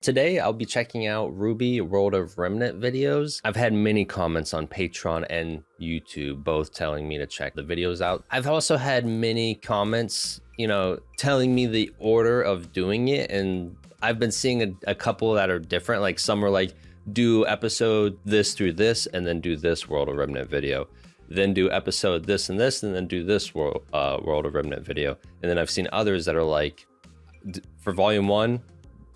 Today, I'll be checking out RWBY World of Remnant videos. I've had many comments on Patreon and YouTube, both telling me to check the videos out. I've also had many comments, telling me the order of doing it. And I've been seeing a couple that are different. Like some are like, do episode this through this, and then do this World of Remnant video. Then do episode this, and then do this World of Remnant video. And then I've seen others that are like, for volume 1,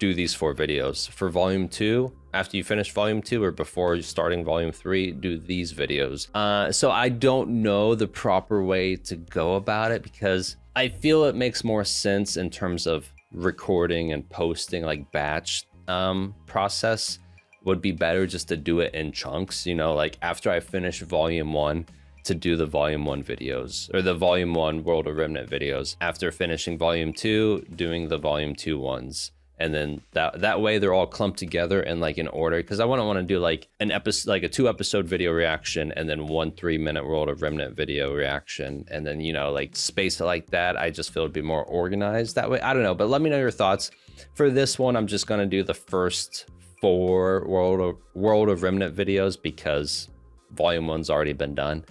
do these 4 videos. For volume 2, after you finish volume 2 or before starting volume 3, do these videos. So I don't know the proper way to go about it, because I feel it makes more sense in terms of recording and posting, like batch process would be better just to do it in chunks, like after I finish volume 1, to do the volume 1 videos, or the volume 1 World of Remnant videos. After finishing volume 2, doing the volume 2 ones. And then that way they're all clumped together and like in order, because I wouldn't want to do like an episode, like a 2-episode video reaction, and then 1 3-minute World of Remnant video reaction, and then like space it like that. I just feel it'd be more organized that way. I don't know, but let me know your thoughts. For this one, I'm just gonna do the first 4 World of Remnant videos, because volume 1's already been done.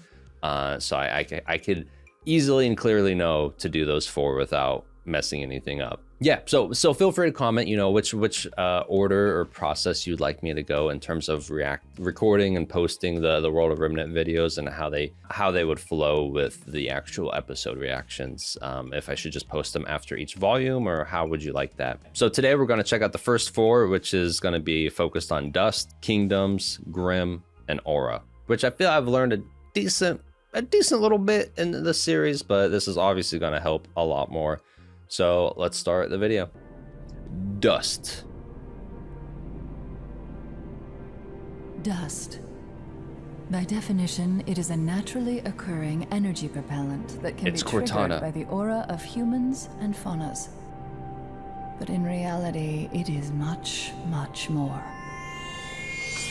So I could easily and clearly know to do those 4 without messing anything up. Yeah, so feel free to comment, which order or process you'd like me to go in terms of recording and posting the World of Remnant videos, and how they would flow with the actual episode reactions. If I should just post them after each volume, or how would you like that? So today we're going to check out the first 4, which is going to be focused on Dust, Kingdoms, Grimm, and Aura, which I feel I've learned a decent little bit in the series, but this is obviously going to help a lot more. So let's start the video. Dust. Dust. By definition, it is a naturally occurring energy propellant that can be triggered by the aura of humans and faunas. But in reality, it is much, much more.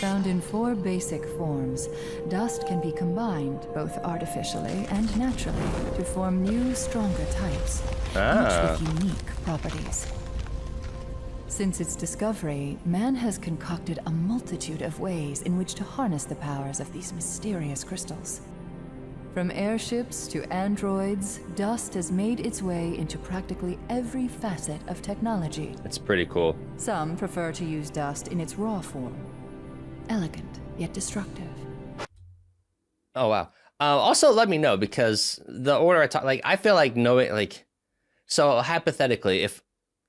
Found in 4 basic forms, dust can be combined, both artificially and naturally, to form new, stronger types, each with unique properties. Since its discovery, man has concocted a multitude of ways in which to harness the powers of these mysterious crystals. From airships to androids, dust has made its way into practically every facet of technology. It's pretty cool. Some prefer to use dust in its raw form. Elegant, yet destructive. Oh, wow. Also, let me know, because the order I feel like knowing, so hypothetically,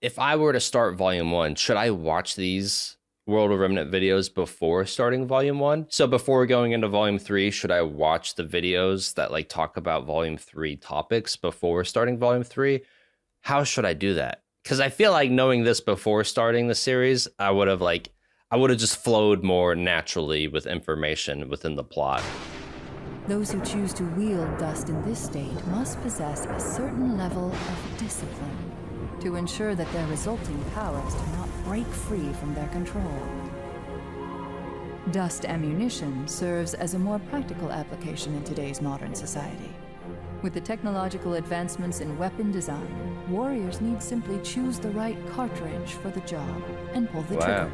if I were to start volume 1, should I watch these World of Remnant videos before starting volume 1? So before going into volume 3, should I watch the videos that talk about volume 3 topics before starting volume 3? How should I do that? Because I feel like knowing this before starting the series, I would have just flowed more naturally with information within the plot. Those who choose to wield dust in this state must possess a certain level of discipline to ensure that their resulting powers do not break free from their control. Dust ammunition serves as a more practical application in today's modern society. With the technological advancements in weapon design, warriors need simply choose the right cartridge for the job and pull the trigger.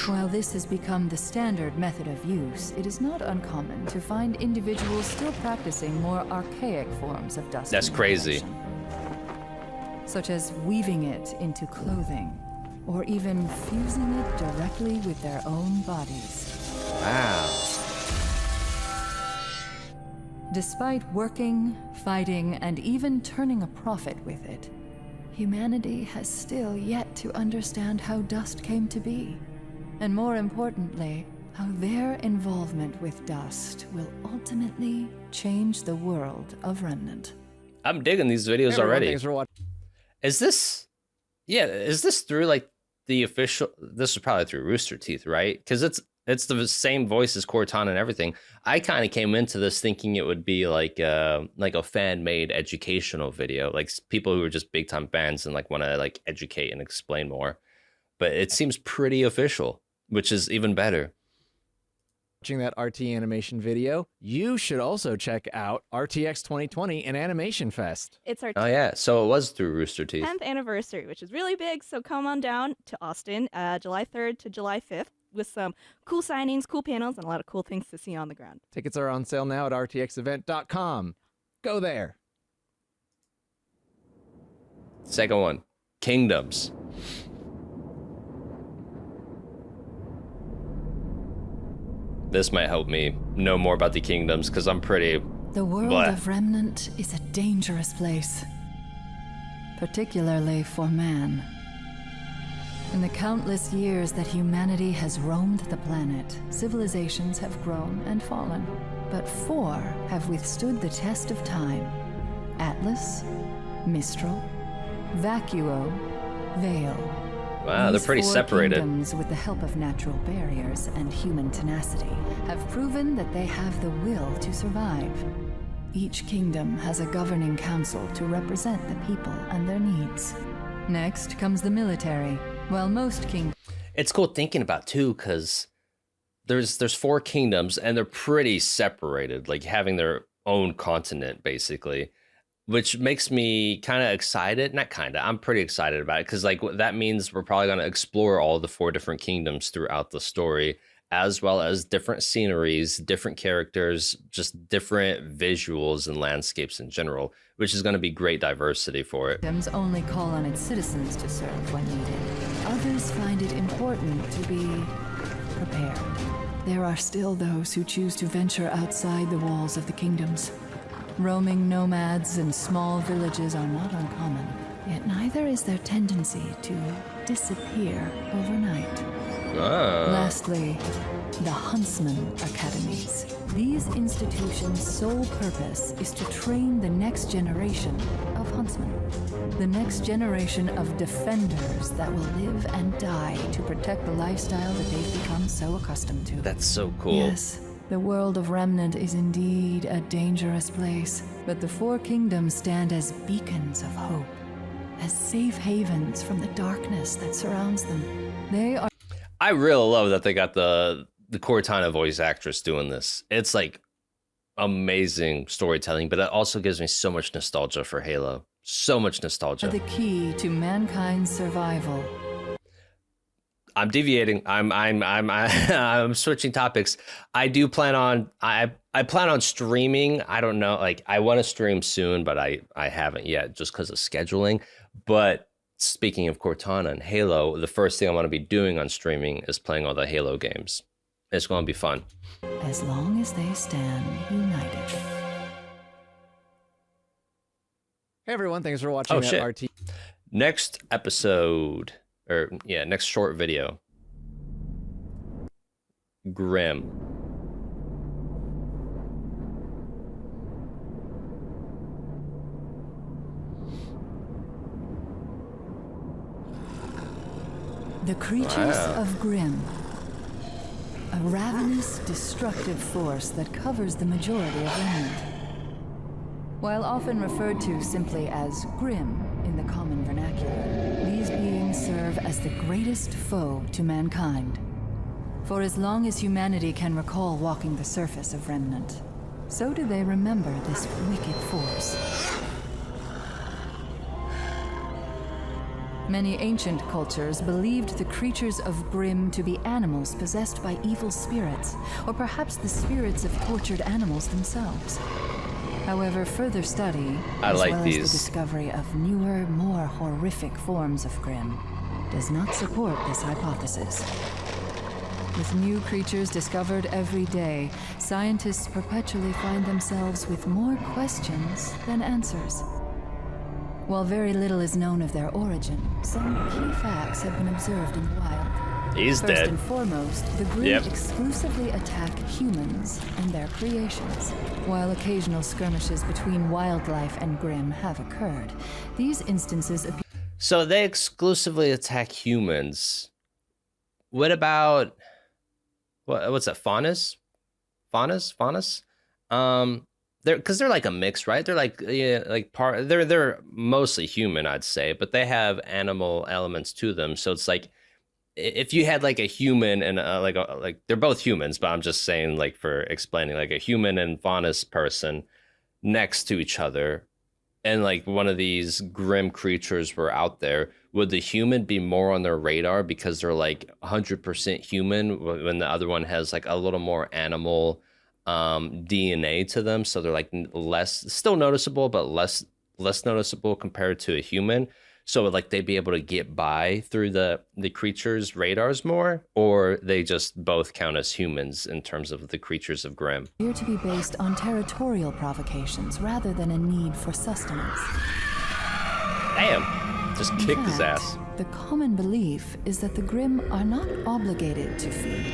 While this has become the standard method of use, it is not uncommon to find individuals still practicing more archaic forms of dust. That's crazy. Such as weaving it into clothing, or even fusing it directly with their own bodies. Wow. Despite working, fighting, and even turning a profit with it, humanity has still yet to understand how dust came to be. And more importantly, how their involvement with dust will ultimately change the world of Remnant. I'm digging these videos already. Thanks for watching. Is this through the official? This is probably through Rooster Teeth, right? Because it's the same voice as Cortana and everything. I kind of came into this thinking it would be like a fan-made educational video, like people who are just big-time fans and want to educate and explain more. But it seems pretty official, which is even better. Watching that RT animation video, you should also check out RTX 2020 and Animation Fest. It's our Oh yeah, so it was through Rooster Teeth 10th anniversary, which is really big. So come on down to Austin, July 3rd to July 5th, with some cool signings, cool panels, and a lot of cool things to see on the ground. Tickets are on sale now at rtxevent.com. Go there. Second one, Kingdoms. This might help me know more about the kingdoms because I'm pretty... The world Blah. of Remnant is a dangerous place, particularly for man. In the countless years that humanity has roamed the planet, civilizations have grown and fallen, but 4 have withstood the test of time: Atlas, Mistral, Vacuo, Vale. Wow, they're These pretty 4 separated. kingdoms, with the help of natural barriers and human tenacity, have proven that they have the will to survive. Each kingdom has a governing council to represent the people and their needs. Next comes the military. While most kingdoms... It's cool thinking about too, because there's 4 kingdoms and they're pretty separated, like having their own continent basically, which makes me kind of excited. Not kind of, I'm pretty excited about it, because like that means we're probably going to explore all the 4 different kingdoms throughout the story, as well as different sceneries, different characters, just different visuals and landscapes in general, which is going to be great diversity for it. Kingdoms only call on its citizens to serve when needed. Others find it important to be prepared. There are still those who choose to venture outside the walls of the kingdoms. Roaming nomads and small villages are not uncommon, yet neither is their tendency to disappear overnight. Lastly, the Huntsman Academies. These institutions' sole purpose is to train the next generation of huntsmen. The next generation of defenders that will live and die to protect the lifestyle that they've become so accustomed to. That's so cool. Yes, the world of Remnant is indeed a dangerous place, but the 4 kingdoms stand as beacons of hope, as safe havens from the darkness that surrounds them. They are... I really love that they got the Cortana voice actress doing this. It's like amazing storytelling, but it also gives me so much nostalgia for Halo. So much nostalgia. The key to mankind's survival. I'm deviating. I'm switching topics. I do plan on I plan on streaming. I don't know, like I want to stream soon, but I haven't yet just because of scheduling. But speaking of Cortana and Halo, the first thing I want to be doing on streaming is playing all the Halo games. It's going to be fun. As long as they stand united. Hey everyone, thanks for watching that RT. Next episode, or yeah, next short video. Grimm. The creatures of Grimm. A ravenous, destructive force that covers the majority of Remnant. While often referred to simply as Grimm in the common vernacular, these beings serve as the greatest foe to mankind. For as long as humanity can recall walking the surface of Remnant, so do they remember this wicked force. Many ancient cultures believed the creatures of Grimm to be animals possessed by evil spirits, or perhaps the spirits of tortured animals themselves. However, further study, as well as the discovery of newer, more horrific forms of Grimm, does not support this hypothesis. With new creatures discovered every day, scientists perpetually find themselves with more questions than answers. While very little is known of their origin, some key facts have been observed in the wild. He's dead. First and foremost, the Grimm exclusively attack humans and their creations. While occasional skirmishes between wildlife and Grimm have occurred, these instances appear... So they exclusively attack humans. What about... what's that? Faunus? They're like a mix, right? They're like they're mostly human, I'd say, but they have animal elements to them. So it's like if you had like a human and like they're both humans, but I'm just saying like for explaining like a human and faunus person next to each other, and like one of these grim creatures were out there, would the human be more on their radar because they're like 100% human when the other one has like a little more animal DNA to them, so they're like less, still noticeable, but less noticeable compared to a human? So like they'd be able to get by through the creature's radars more, or they just both count as humans in terms of the creatures of Grimm? Appear to be based on territorial provocations rather than a need for sustenance. Damn, just kicked his ass. The common belief is that the Grimm are not obligated to feed.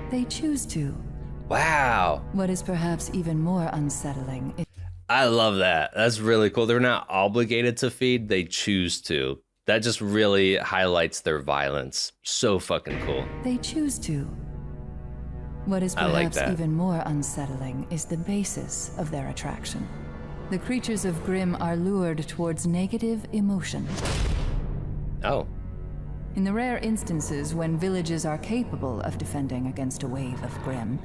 They choose to. Wow. What is perhaps even more unsettling is I love that. That's really cool. They're not obligated to feed, they choose to. That just really highlights their violence. So fucking cool. they choose to. What is I like perhaps that. even more unsettling is the basis of their attraction. The creatures of Grimm are lured towards negative emotion. Oh. In the rare instances when villages are capable of defending against a wave of Grimm,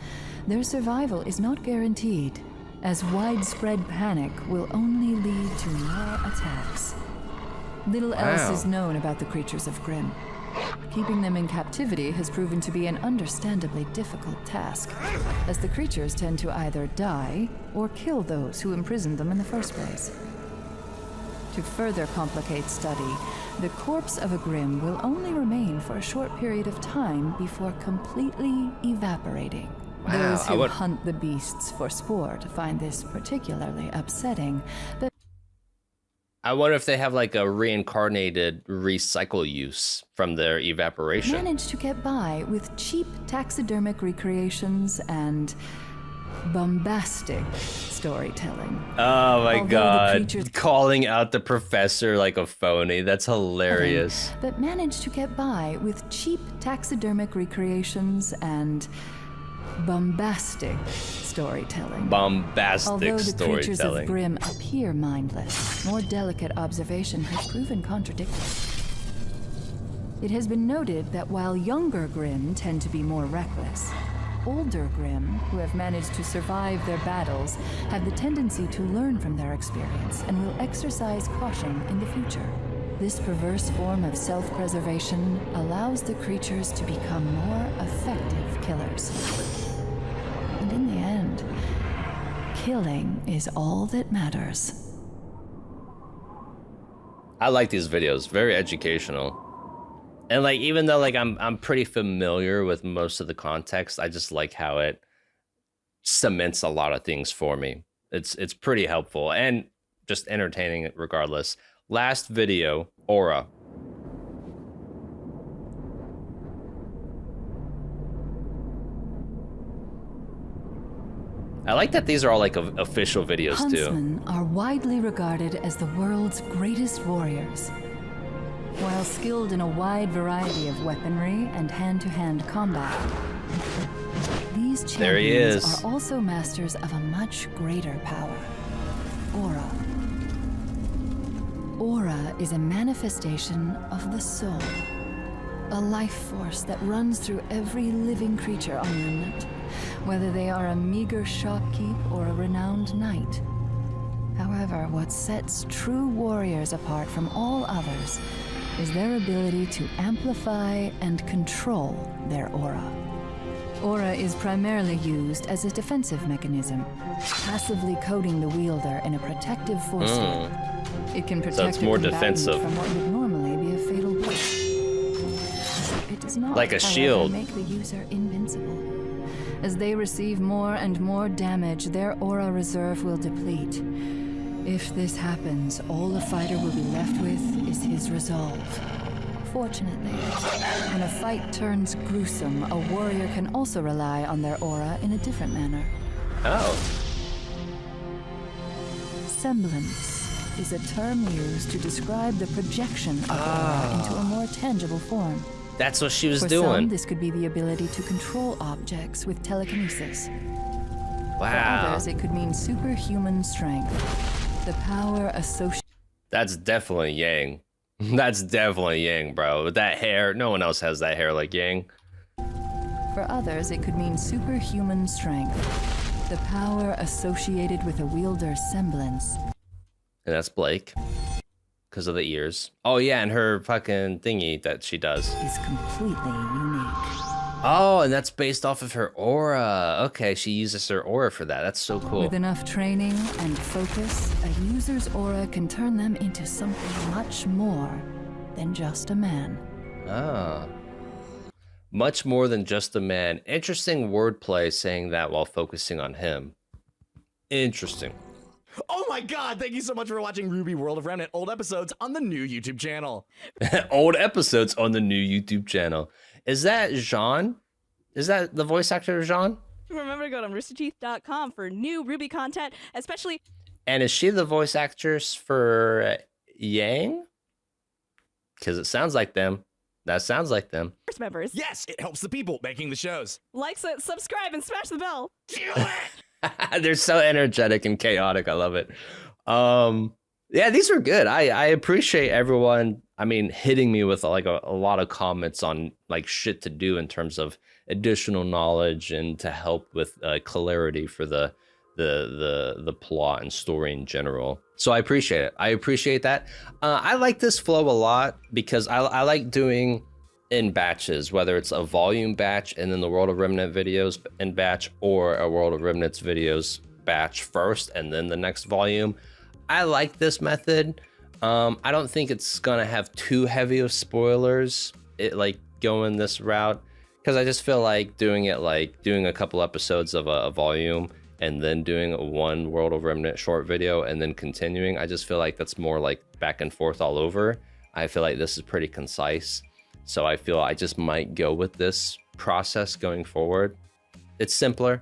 their survival is not guaranteed, as widespread panic will only lead to more attacks. Little else Wow. is known about the creatures of Grimm. Keeping them in captivity has proven to be an understandably difficult task, as the creatures tend to either die or kill those who imprisoned them in the first place. To further complicate study, the corpse of a Grimm will only remain for a short period of time before completely evaporating. Wow, Those I who would- hunt the beasts for sport find this particularly upsetting, but I wonder if they have like a reincarnated recycle use from their evaporation. manage to get by with cheap taxidermic recreations and bombastic storytelling. Oh my Although the god. creatures- Calling out the professor like a phony. That's hilarious. But manage to get by with cheap taxidermic recreations and bombastic storytelling. Bombastic Although the creatures of storytelling. Grimm appear mindless, more delicate observation has proven contradictory. It has been noted that while younger Grimm tend to be more reckless, older Grimm, who have managed to survive their battles, have the tendency to learn from their experience and will exercise caution in the future. This perverse form of self-preservation allows the creatures to become more effective killers. And in the end, killing is all that matters. I like these videos. Very educational. And like even though like I'm pretty familiar with most of the context, I just like how it cements a lot of things for me. It's pretty helpful and just entertaining regardless. Last video, Aura. I like that these are all like official videos too. Huntsmen are widely regarded as the world's greatest warriors. While skilled in a wide variety of weaponry and hand-to-hand combat, these There he champions is. are also masters of a much greater power. Aura. Aura is a manifestation of the soul. A life force that runs through every living creature on Remnant, whether they are a meager shopkeep or a renowned knight. However, what sets true warriors apart from all others is their ability to amplify and control their aura. Aura is primarily used as a defensive mechanism, passively coating the wielder in a protective force field. It can protect it's a more combatant defensive. from what would normally be a fatal blow. It does not, Like a however, shield. make the user invincible. As they receive more and more damage, their aura reserve will deplete. If this happens, all a fighter will be left with is his resolve. Fortunately, when a fight turns gruesome, a warrior can also rely on their aura in a different manner. Oh. Semblance is a term used to describe the projection of aura into a more tangible form. That's what she was For doing. some, this could be the ability to control objects with telekinesis. For Wow. others, it could mean superhuman strength. The power associated. That's definitely Yang. That's definitely Yang, bro. With that hair, no one else has that hair like Yang. For others, it could mean superhuman strength, the power associated with a wielder's semblance. And that's Blake, because of the ears. Oh yeah, and her fucking thingy that she does is completely unique. Oh, and that's based off of her aura. Okay, she uses her aura for that. That's so cool. With enough training and focus, a user's aura can turn them into something much more than just a man. Ah. Much more than just a man. Interesting wordplay saying that while focusing on him. Interesting. Oh my god, thank you so much for watching RWBY World of Remnant old episodes on the new YouTube channel. Old episodes on the new YouTube channel. Is that Jean? Is that the voice actor Jean? Remember to go to roosterteeth.com for new RWBY content, especially... And is she the voice actress for Yang? Because it sounds like them. That sounds like them. Members. Yes, it helps the people making the shows. Like, subscribe, and smash the bell. Do it! They're so energetic and chaotic. I love it. Yeah, these were good. I appreciate everyone. I mean, hitting me with like a lot of comments on like shit to do in terms of additional knowledge and to help with clarity for the plot and story in general. So I appreciate it. I appreciate that. I like this flow a lot because I like doing in batches, whether it's a volume batch and then the World of Remnant videos in batch, or a World of Remnant's videos batch first and then the next volume. I like this method. I don't think it's gonna have too heavy of spoilers, going this route, because I just feel like doing a couple episodes of a volume and then doing one World of Remnant short video and then continuing. I just feel like that's more like back and forth all over. I feel like this is pretty concise. So I feel I just might go with this process going forward. It's simpler,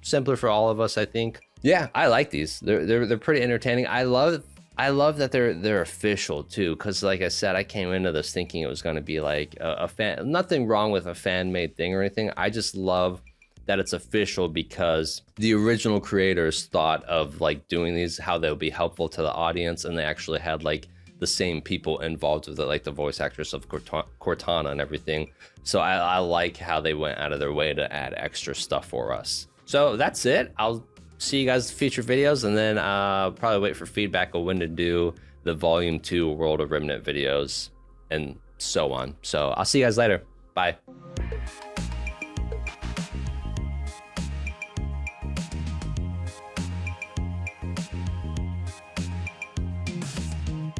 simpler for all of us, I think. Yeah, I like these. They're pretty entertaining. I love that they're official too, because like I said, I came into this thinking it was going to be like a fan. Nothing wrong with a fan-made thing or anything. I just love that it's official because the original creators thought of like doing these, how they'll be helpful to the audience, and they actually had like the same people involved with it, like the voice actress of Cortana and everything. So I like how they went out of their way to add extra stuff for us. So that's it. I'll see you guys in future videos, and then probably wait for feedback on when to do the Volume 2 World of Remnant videos and so on. So I'll see you guys later. Bye.